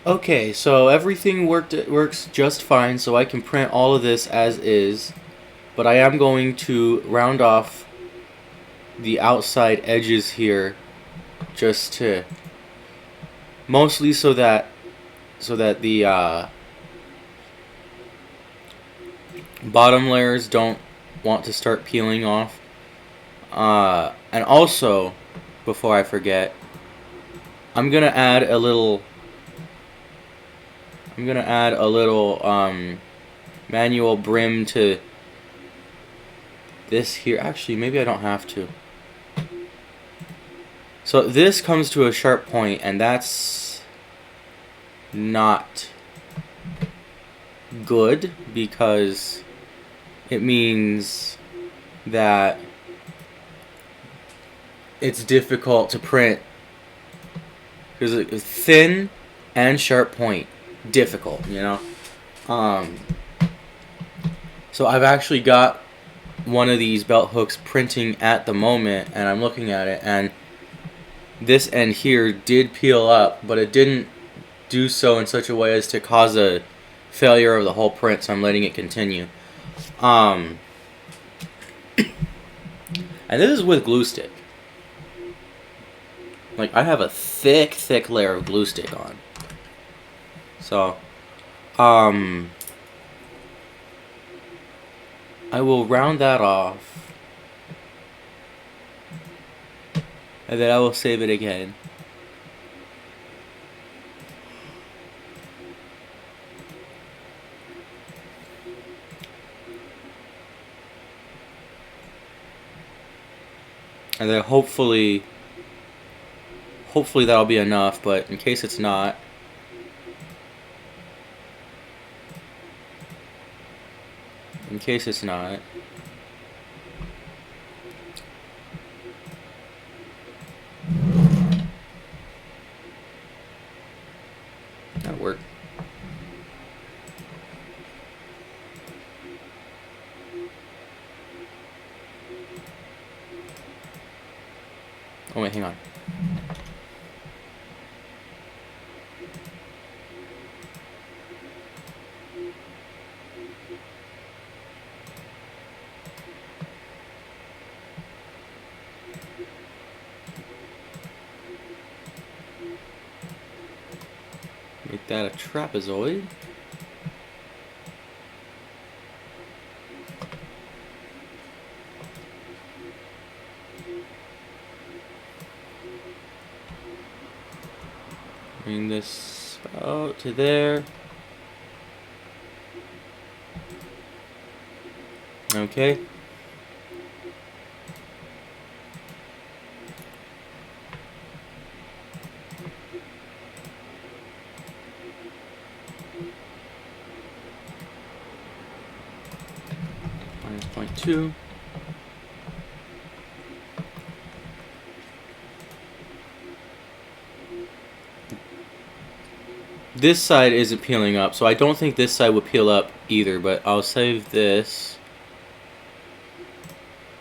Okay, so everything works just fine, so I can print all of this as is, but I am going to round off the outside edges here just to mostly so that the bottom layers don't want to start peeling off. And also, before I forget, I'm gonna add a little. I'm gonna add a little manual brim to this here. Actually, maybe I don't have to. So this comes to a sharp point, and that's not good because it means that it's difficult to print because it's thin and sharp point, difficult, you know. Um, so I've actually got one of these belt hooks printing at the moment, and I'm looking at it, and this end here did peel up, but it didn't do so in such a way as to cause a failure of the whole print, so I'm letting it continue. And this is with glue stick. Like, I have a thick layer of glue stick on. So, I will round that off. And then I will save it again. And then hopefully that'll be enough, but in case it's not, that'll work. Oh wait, hang on. Make that a trapezoid. Bring this out to there. Okay. -0.2. This side isn't peeling up, so I don't think this side would peel up either, but I'll save this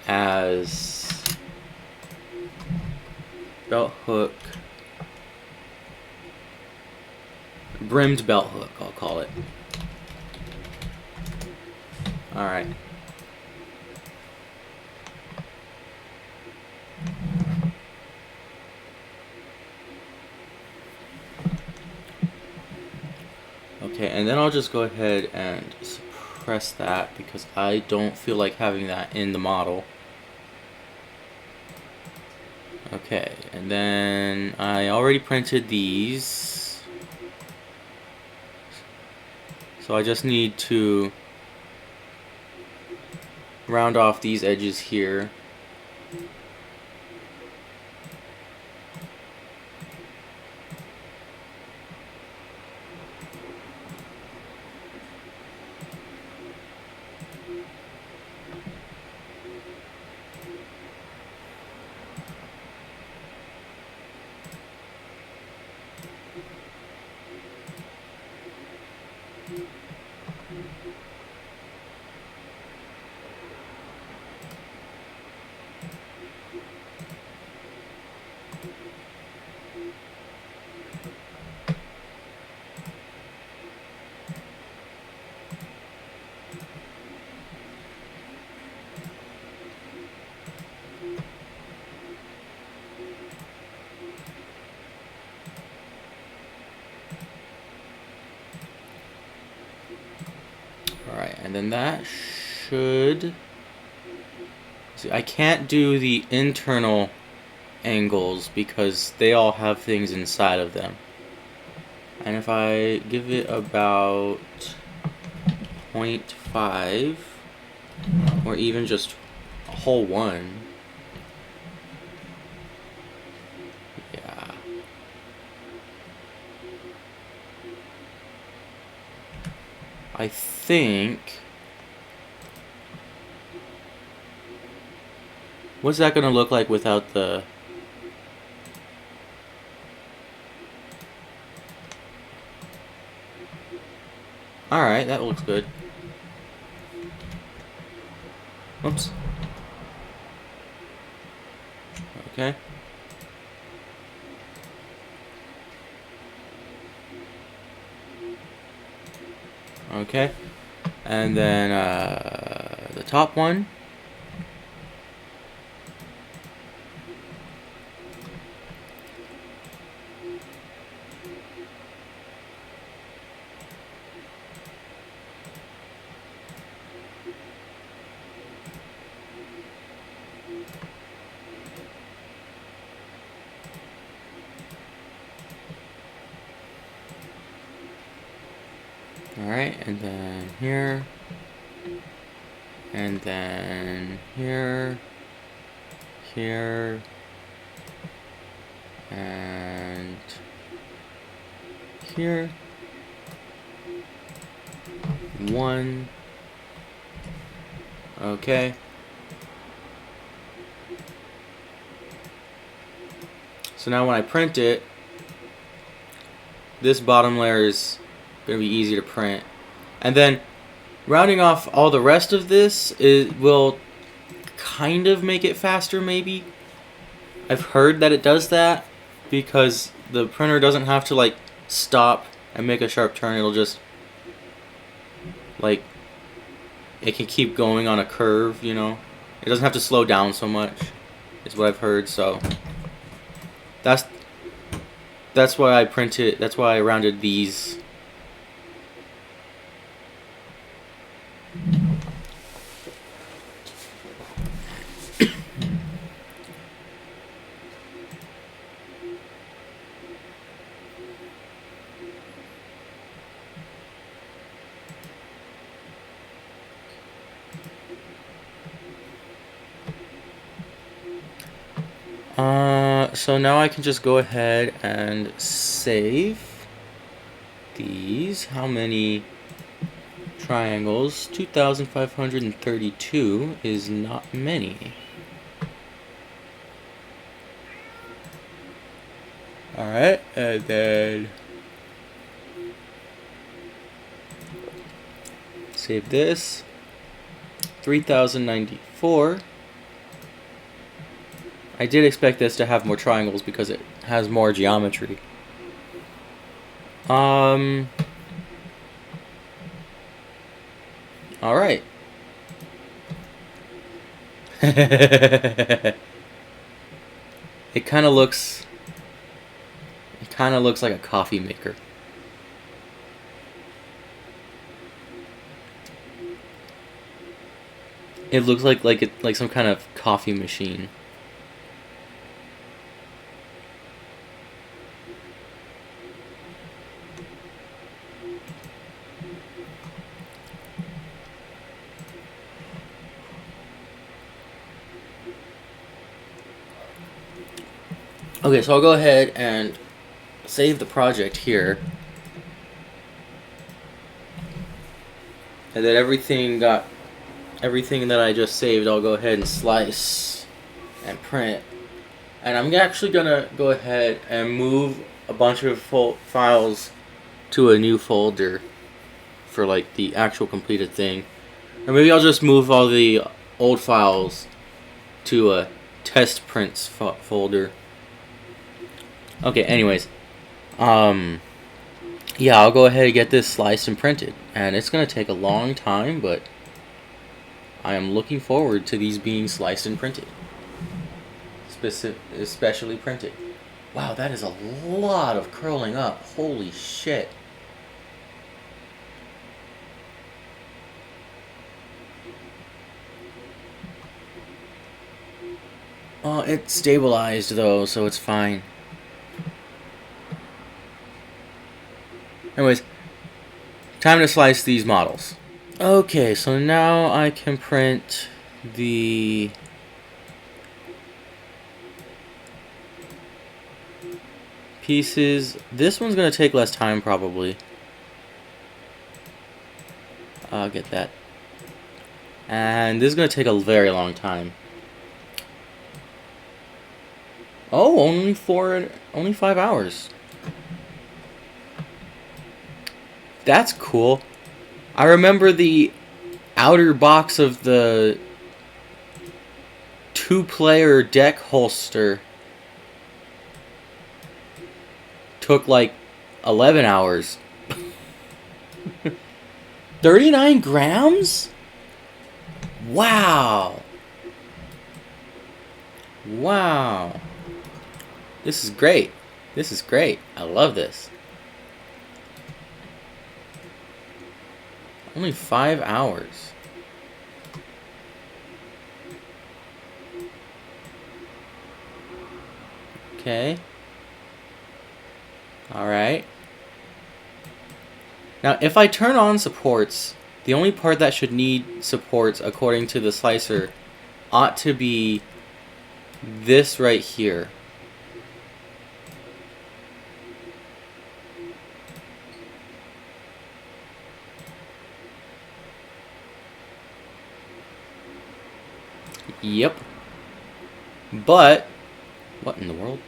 as belt hook, brimmed belt hook, I'll call it. Alright. Okay, and then I'll just go ahead and suppress that because I don't feel like having that in the model. Okay, and then I already printed these, so I just need to round off these edges here. And then that should... See, I can't do the internal angles because they all have things inside of them. And if I give it about 0.5 or even just a whole 1, yeah. I think... What's that gonna look like without the... Alright, that looks good. Oops. Okay. Okay. And then the top one. Alright, and then here, and then here, here, and here, 1, okay. So now when I print it, this bottom layer is going to be easy to print. And then rounding off all the rest of this will kind of make it faster, maybe. I've heard that it does that because the printer doesn't have to like stop and make a sharp turn. It'll just like, it can keep going on a curve, you know. It doesn't have to slow down so much. Is what I've heard. So that's why I printed. That's why I rounded these. So now I can just go ahead and save these. How many triangles? 2,532 is not many. Alright, and then save this. 3,094. I did expect this to have more triangles because it has more geometry. Alright. It kind of looks like a coffee maker. It looks like some kind of coffee machine. Okay, so I'll go ahead and save the project here. And then everything that I just saved, I'll go ahead and slice and print. And I'm actually gonna go ahead and move a bunch of files to a new folder for like the actual completed thing. Or maybe I'll just move all the old files to a test prints folder. Okay, anyways, yeah, I'll go ahead and get this sliced and printed, and it's gonna take a long time, but I am looking forward to these being sliced and printed, especially printed. Wow, that is a lot of curling up. Holy shit. Oh, it's stabilized though, so it's fine. Anyways, time to slice these models. Okay, so now I can print the pieces. This one's gonna take less time probably. I'll get that. And this is gonna take a very long time. Oh, only 5 hours. That's cool. I remember the outer box of the 2-player deck holster took like 11 hours. 39 grams? Wow. Wow. This is great. This is great. I love this. Only 5 hours. Okay. Alright. Now, if I turn on supports, the only part that should need supports, according to the slicer, ought to be this right here. Yep. But, what in the world?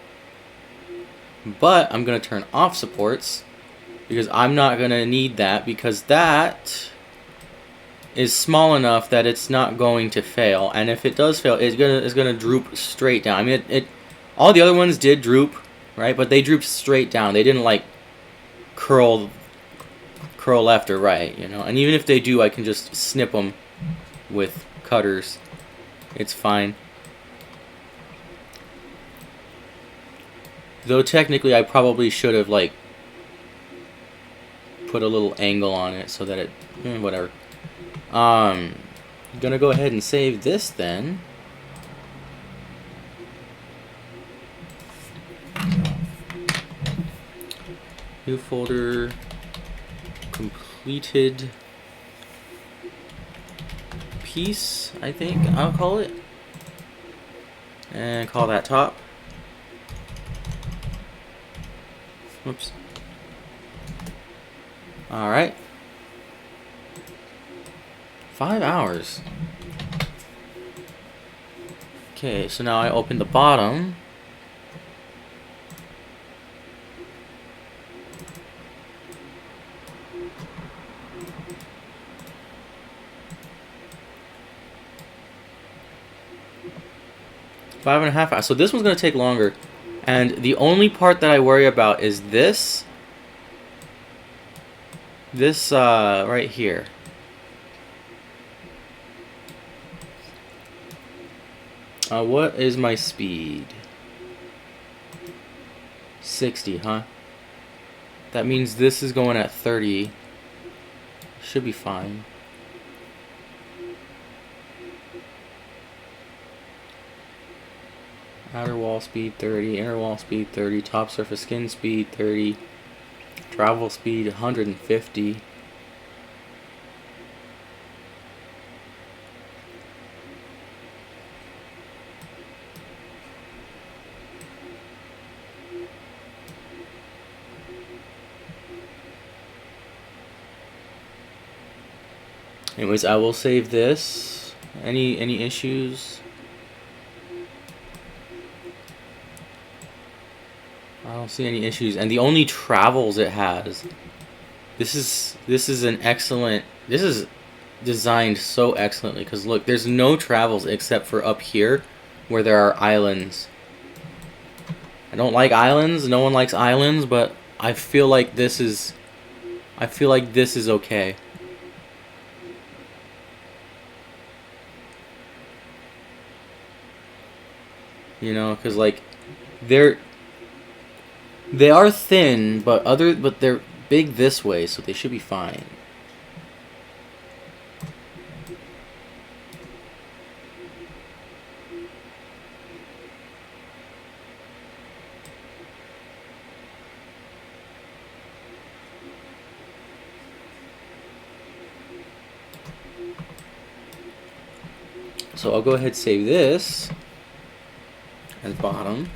But I'm going to turn off supports because I'm not going to need that, because that is small enough that it's not going to fail. And if it does fail, it's gonna droop straight down. I mean, all the other ones did droop, right? But they drooped straight down. They didn't like curl left or right, you know. And even if they do, I can just snip them with cutters. It's fine. Though technically I probably should have like put a little angle on it so that it whatever. I'm gonna go ahead and save this then. New folder, completed piece, I think I'll call it. And call that top. Oops. Alright. 5 hours. Okay, so now I open the bottom. Five and a half hours. So this one's going to take longer. And the only part that I worry about is this. This right here. What is my speed? 60, huh? That means this is going at 30. Should be fine. Outer wall speed 30, inner wall speed 30, top surface skin speed 30, travel speed 150. Anyways, I will save this. Any issues? I don't see any issues. And the only travels it has. This is an excellent. This is designed so excellently, because look, there's no travels except for up here where there are islands. I don't like islands. No one likes islands, but I feel like this is okay. You know, because like they are thin, but they're big this way, so they should be fine. So I'll go ahead and save this as bottom.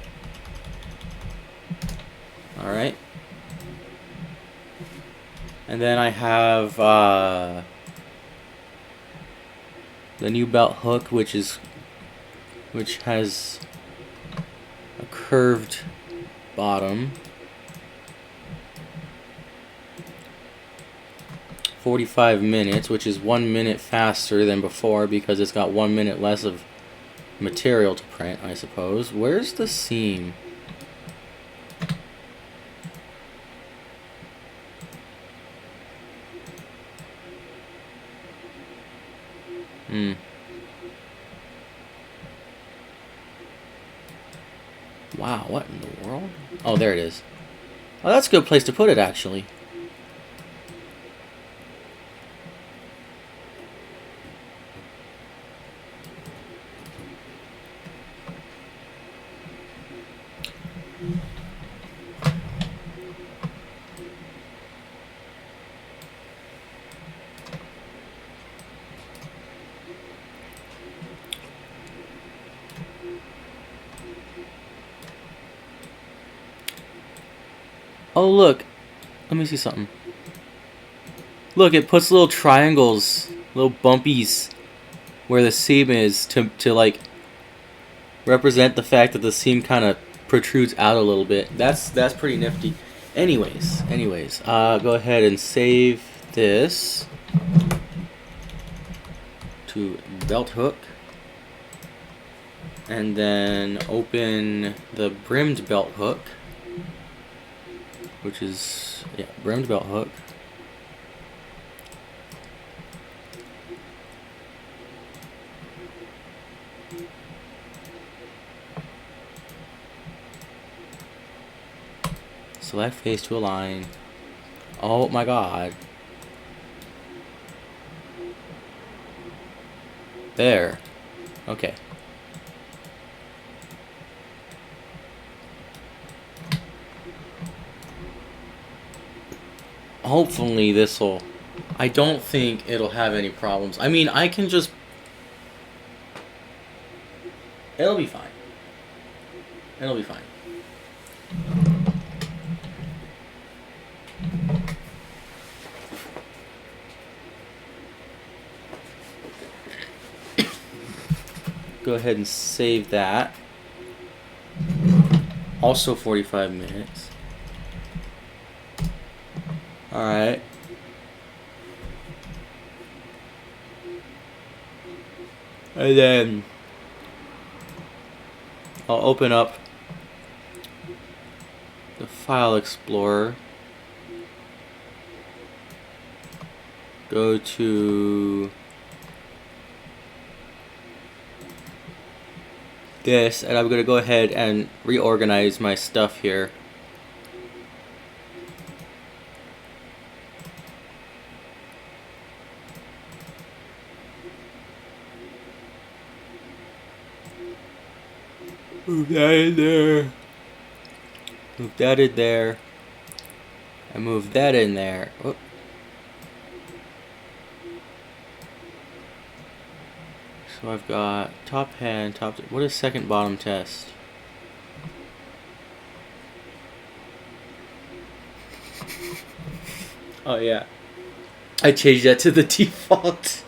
Alright. And then I have the new belt hook, which has a curved bottom. 45 minutes, which is 1 minute faster than before because it's got 1 minute less of material to print, I suppose. Where's the seam? Wow, what in the world? Oh, there it is. Oh, that's a good place to put it, actually. Oh, look. Let me see something. Look, it puts little triangles, little bumpies where the seam is to like represent the fact that the seam kind of protrudes out a little bit. That's pretty nifty. Anyways, go ahead and save this to belt hook. And then open the brimmed belt hook, which is, yeah, brimmed belt hook. Select face to align. Oh my god. There. Okay. Hopefully this'll... I don't think it'll have any problems. I mean, I can just... It'll be fine. It'll be fine. Go ahead and save that. Also 45 minutes. Alright. And then I'll open up the File Explorer. Go to this, and I'm going to go ahead and reorganize my stuff here. Move that in there. Move that in there. And move that in there. Whoop. So I've got top hand, top... What is second bottom test? Oh yeah. I changed that to the default.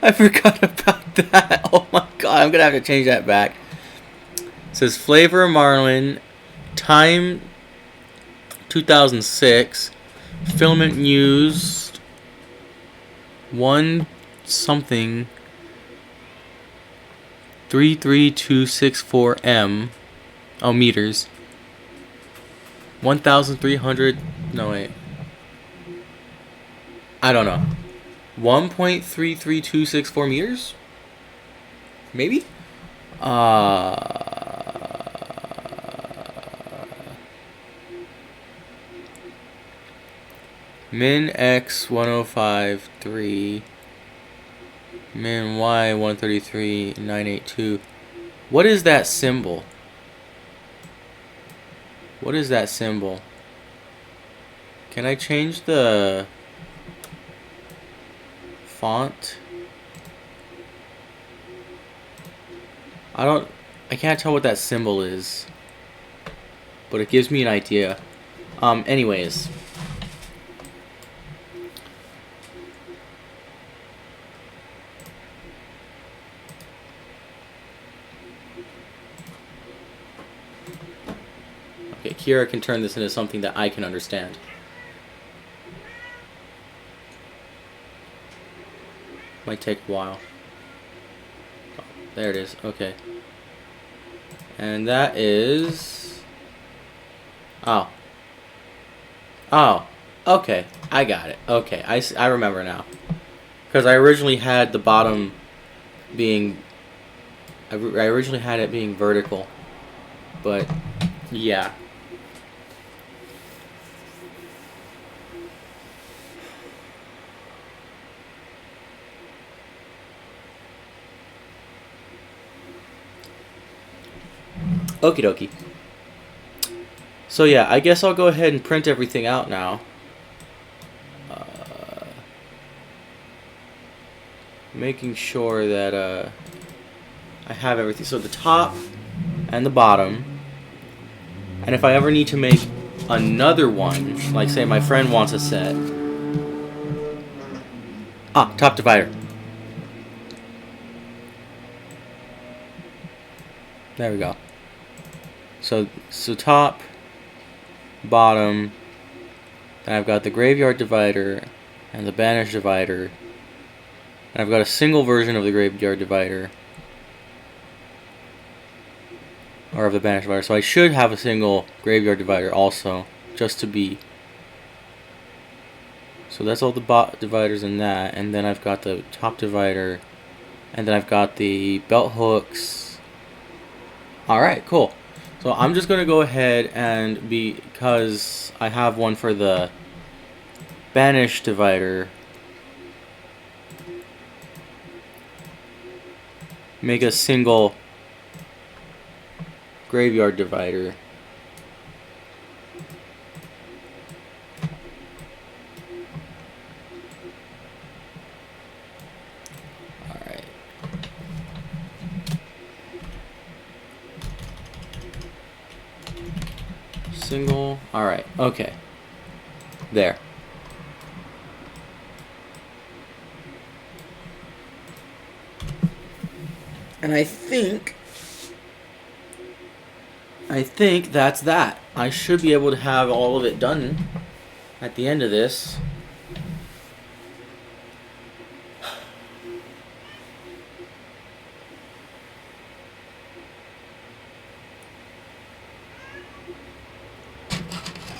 I forgot about that. Oh my god, I'm gonna have to change that back. It says flavor marlin, time 2006, filament used 1 something 33264 m. Oh, meters. 1,300. No wait. I don't know. 1.33264 meters? Maybe? Min X 105.3. Min Y 133.982. What is that symbol? What is that symbol? Can I change the font? I can't tell what that symbol is, but it gives me an idea. Anyways. Okay, Kira can turn this into something that I can understand. Might take a while. Oh, there it is. Okay. And that is... Oh. Oh. Okay. I got it. Okay. I remember now. Because I originally had the bottom being... I originally had it being vertical. But, yeah. Okie dokie. So yeah, I guess I'll go ahead and print everything out now. Making sure that I have everything. So the top and the bottom. And if I ever need to make another one, like say my friend wants a set. Ah, top divider. There we go. So top, bottom, then I've got the graveyard divider and the banish divider, and I've got a single version of the graveyard divider, or of the banish divider, so I should have a single graveyard divider also, just to be. So that's all the dividers in that, and then I've got the top divider, and then I've got the belt hooks. Alright, cool. So I'm just going to go ahead and, because I have one for the banish divider, make a single graveyard divider. Alright. Single. Alright, okay. There. And I think that's that. I should be able to have all of it done at the end of this.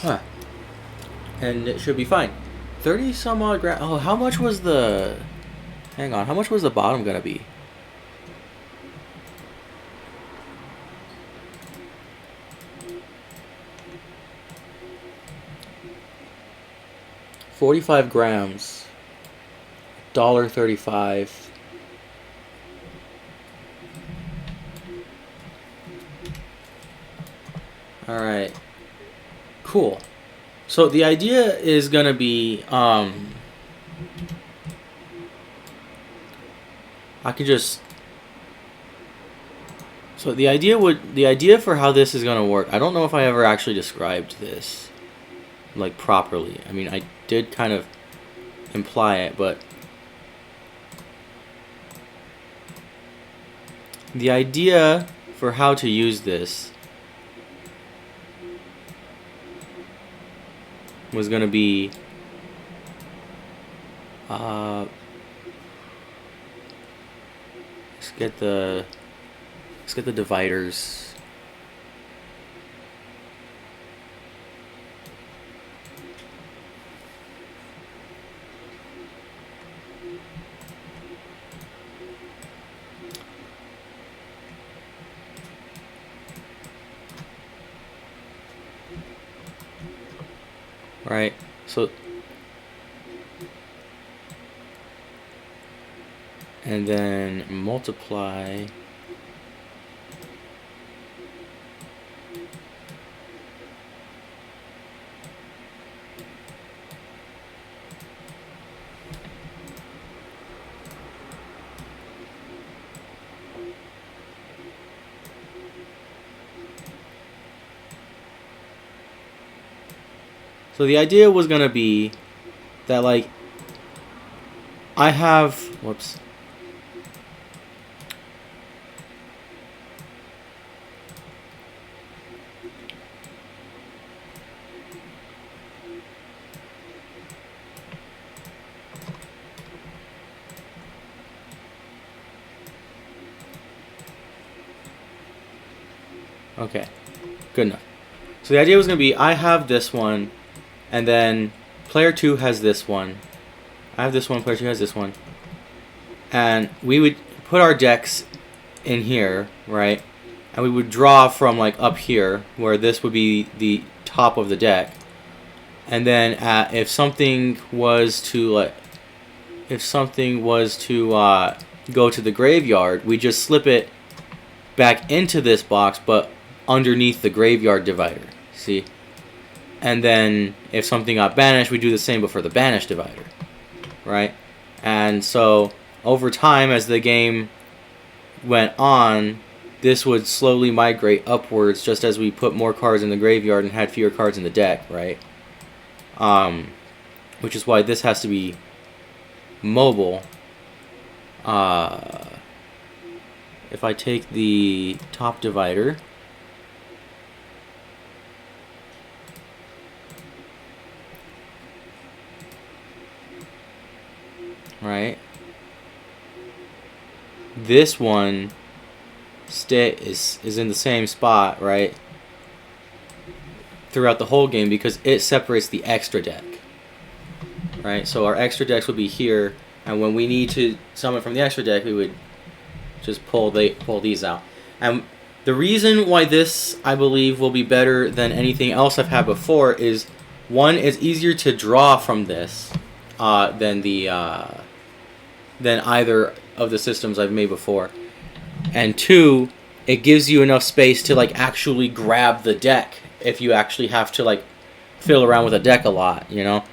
Huh. And it should be fine. 30 some odd grams. Oh, how much was the... Hang on, how much was the bottom gonna be? $45 grams. $1.35. Alright. Cool. So the idea is gonna be I could just the idea for how this is gonna work, I don't know if I ever actually described this like properly. I mean, I did kind of imply it, but the idea for how to use this was going to be let's get the dividers. Right, so and then multiply So the idea was gonna be that, like, I have, whoops. Okay, good enough. So the idea was going to be, I have this one, and then player 2 has this one. I have this one, player 2 has this one. And we would put our decks in here, right? And we would draw from, like, up here, where this would be the top of the deck. And then if something was to, like, go to the graveyard, we just slip it back into this box, but underneath the graveyard divider. See? And then if something got banished, we do the same but for the banished divider. Right? And so over time, as the game went on, this would slowly migrate upwards just as we put more cards in the graveyard and had fewer cards in the deck, right? Which is why this has to be mobile. If I take the top divider, right? This one is in the same spot, right? Throughout the whole game because it separates the extra deck. Right? So our extra decks would be here, and when we need to summon from the extra deck, we would just pull these out. And the reason why this, I believe, will be better than anything else I've had before is, one, it's easier to draw from this than either of the systems I've made before. And two, it gives you enough space to, like, actually grab the deck if you actually have to, like, fiddle around with a deck a lot, you know?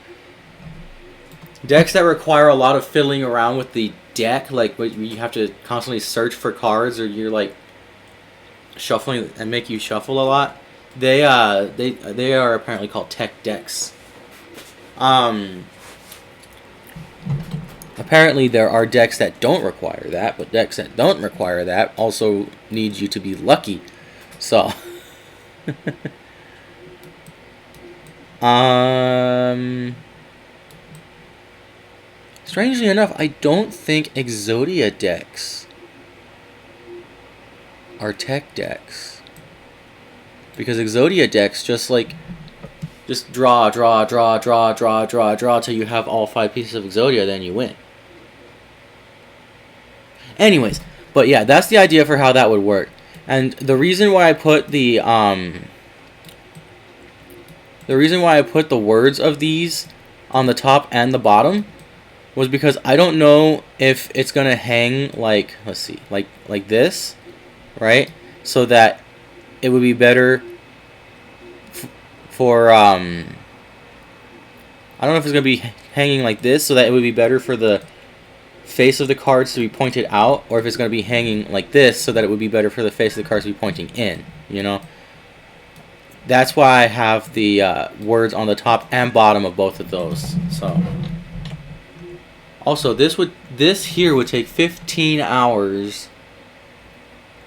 Decks that require a lot of fiddling around with the deck, like you have to constantly search for cards, or you're like shuffling and make you shuffle a lot. They are apparently called tech decks. Apparently there are decks that don't require that, but decks that don't require that also need you to be lucky. So strangely enough, I don't think Exodia decks are tech decks. Because Exodia decks just draw till you have all 5 pieces of Exodia, then you win. Anyways, but yeah, that's the idea for how that would work. And the reason why I put the words of these on the top and the bottom was because I don't know if it's gonna hang like, let's see, like this, right? So that it would be better for I don't know if it's gonna be hanging like this, so that it would be better for the face of the cards to be pointed out, or if it's gonna be hanging like this, so that it would be better for the face of the cards to be pointing in. You know. That's why I have the words on the top and bottom of both of those. So. Also, this here would take 15 hours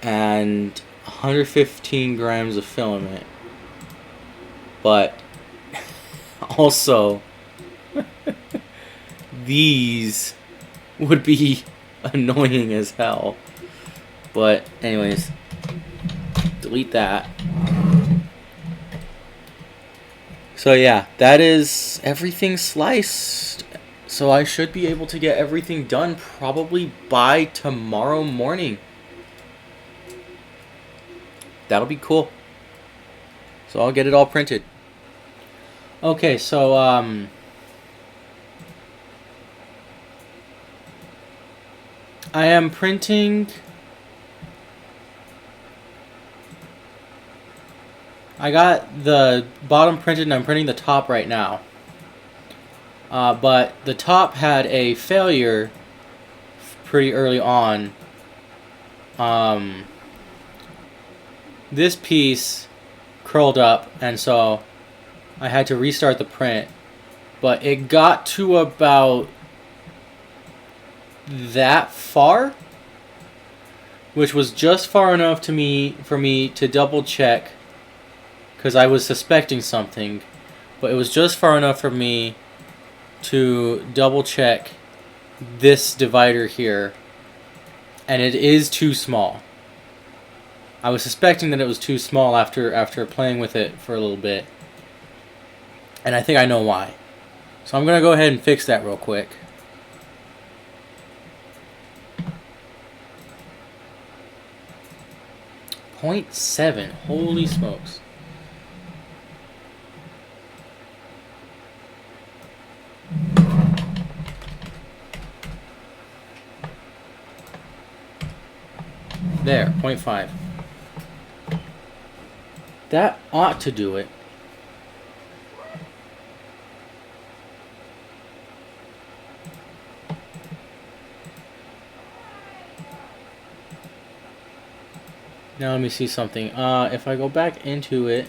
and 115 grams of filament. But also, these would be annoying as hell. But anyways, delete that. So yeah, that is everything sliced. So I should be able to get everything done probably by tomorrow morning. That'll be cool. So I'll get it all printed. Okay, so I am printing. I got the bottom printed and I'm printing the top right now. But the top had a failure pretty early on. This piece curled up, and so I had to restart the print, but it got to about that far, which was just far enough for me to double check, because I was suspecting something, but it was just far enough for me to double check this divider here, and it is too small. I was suspecting that it was too small after playing with it for a little bit, and I think I know why. So I'm going to go ahead and fix that real quick. .7, holy smokes. There, 0.5. That ought to do it. Now let me see something. If I go back into it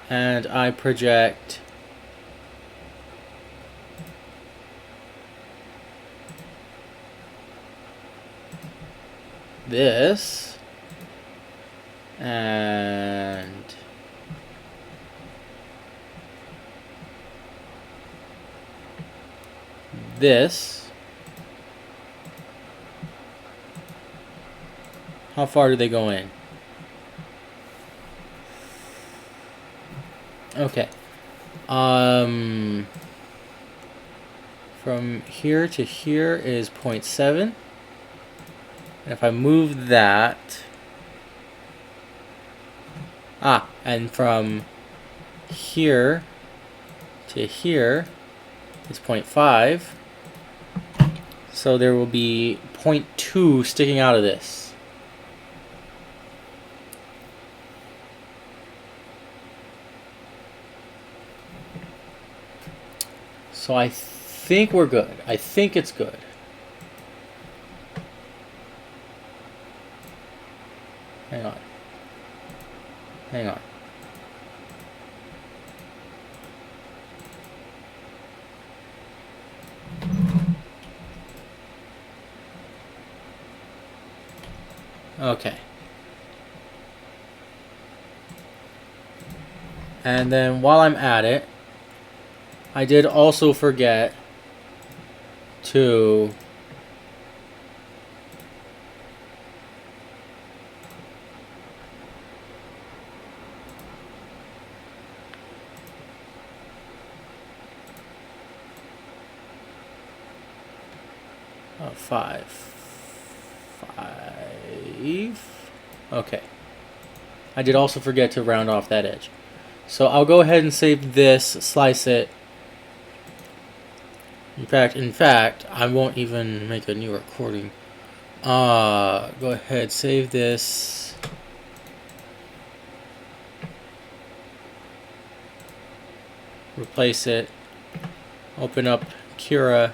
and I project this and this, how far do they go in? Okay. From here to here is 0.7. And if I move that, and from here to here is 0.5. So there will be 0.2 sticking out of this. So I think we're good. I think it's good. Hang on. Hang on. Okay. And then while I'm at it, I did also forget to five. Okay. I did also forget to round off that edge. So I'll go ahead and save this, slice it. In fact, I won't even make a new recording. Go ahead, save this. Replace it. Open up Cura.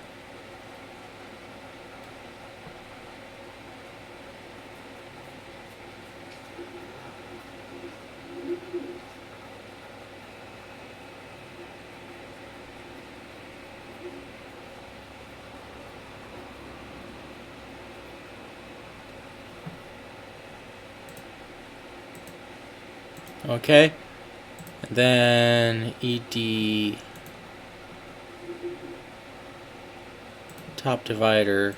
Okay, and then ED top divider,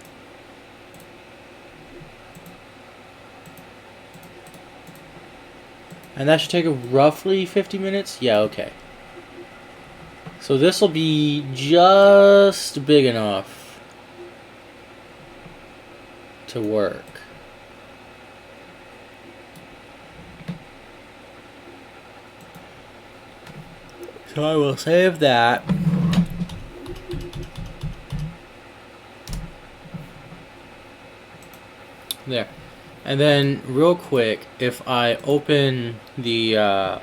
and that should take roughly 50 minutes. Yeah, okay. So this will be just big enough to work. So I will save that. There. And then real quick, if I open the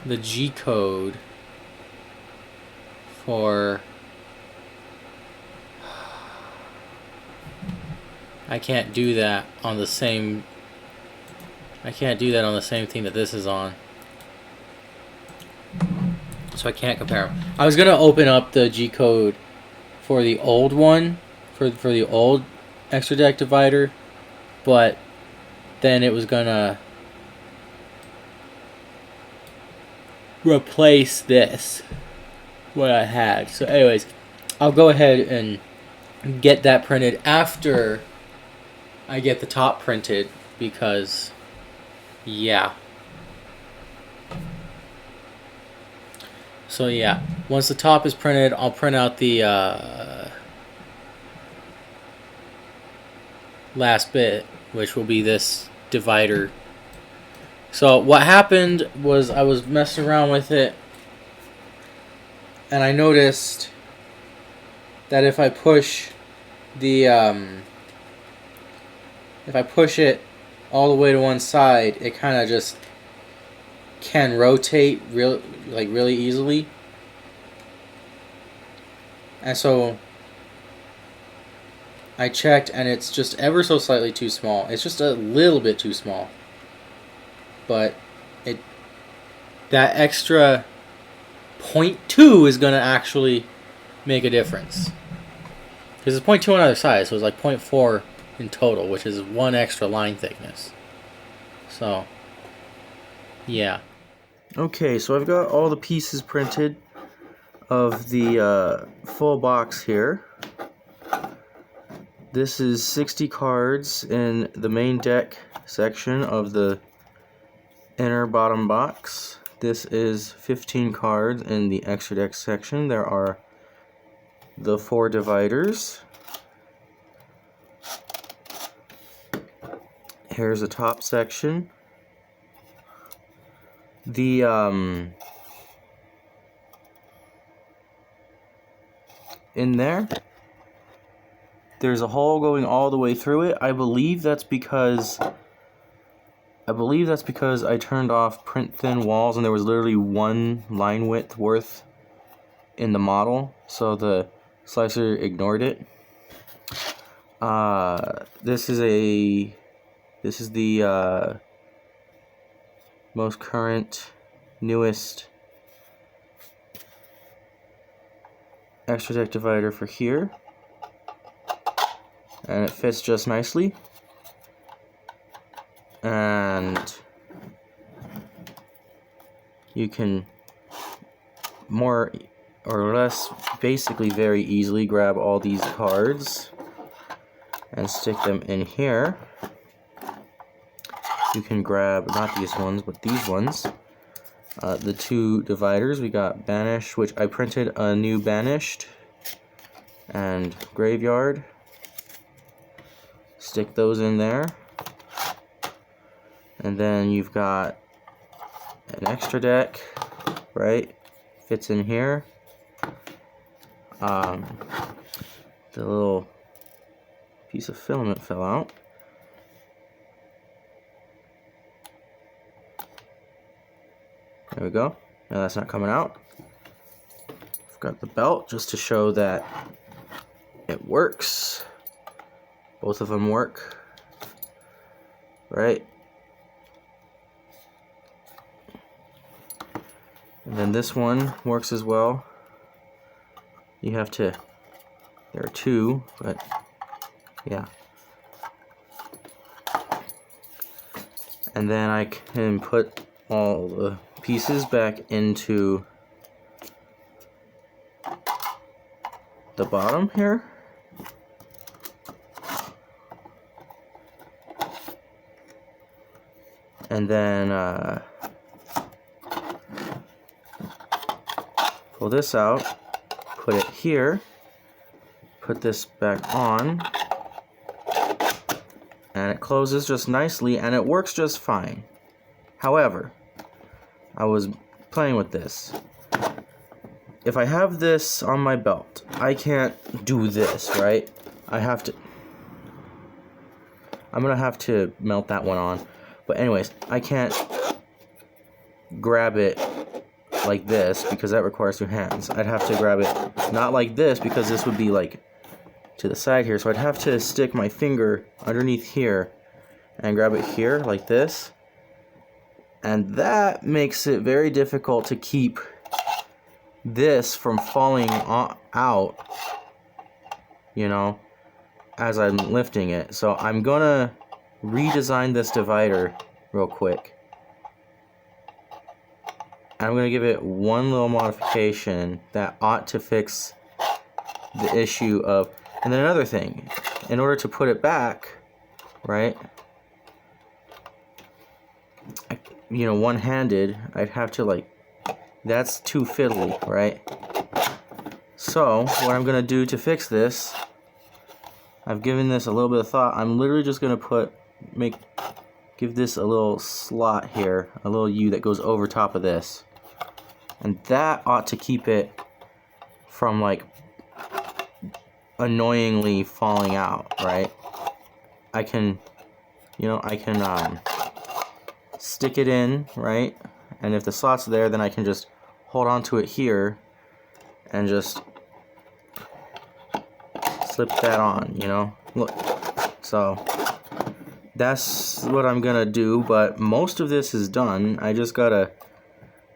G code for I can't do that on the same... I can't do that on the same thing that this is on. So I can't compare them. I was going to open up the G-code for the old one, for the old extra deck divider, but then it was going to replace this, what I had. So anyways, I'll go ahead and get that printed after I get the top printed, because yeah. So yeah, once the top is printed, I'll print out the last bit, which will be this divider. So what happened was I was messing around with it, and I noticed that if I push the if I push it all the way to one side, it kind of just can rotate really easily. And so I checked, and it's just ever so slightly too small. It's just a little bit too small. But that extra 0.2 is going to actually make a difference. Because it's 0.2 on either side, so it's like 0.4 in total, which is one extra line thickness. So, yeah. Okay, so I've got all the pieces printed of the full box here. This is 60 cards in the main deck section of the inner bottom box. This is 15 cards in the extra deck section. There are the 4 dividers. Here's the top section. The in there's a hole going all the way through it. I believe that's because I turned off print thin walls, and there was literally 1 line width worth in the model, so the slicer ignored it. This is the most current, newest extra deck divider for here, and it fits just nicely. And you can more or less basically very easily grab all these cards and stick them in here. You can grab, not these ones, but these ones. The 2 dividers, we got Banished, which I printed a new Banished, and Graveyard. Stick those in there. And then you've got an extra deck, right? Fits in here. The little piece of filament fell out. There we go. Now that's not coming out. I've got the belt just to show that it works. Both of them work. Right? And then this one works as well. You have to, there are 2, but yeah. And then I can put all the pieces back into the bottom here. And then pull this out, put it here, put this back on, and it closes just nicely, and it works just fine. However, I was playing with this. If I have this on my belt, I can't do this, right? I'm gonna have to melt that one on. But anyways, I can't grab it like this because that requires 2 hands. I'd have to grab it not like this because this would be like to the side here. So I'd have to stick my finger underneath here and grab it here like this. And that makes it very difficult to keep this from falling out, you know, as I'm lifting it. So I'm gonna redesign this divider real quick. I'm gonna give it one little modification that ought to fix the issue of. And then another thing, in order to put it back, right, you know, one-handed, I'd have to, like, that's too fiddly, right? So what I'm gonna do to fix this, I've given this a little bit of thought. I'm literally just gonna give this a little slot here, a little U that goes over top of this, and that ought to keep it from, like, annoyingly falling out, right? I can, you know, I can stick it in, right? And if the slot's there, then I can just hold on to it here and just slip that on, you know? Look, so that's what I'm gonna do, but most of this is done. I just gotta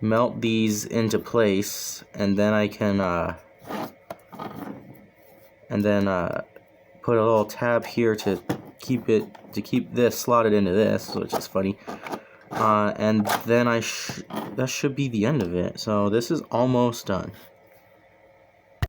melt these into place, and then I can put a little tab here to keep this slotted into this, which is funny. And then that should be the end of it. So this is almost done.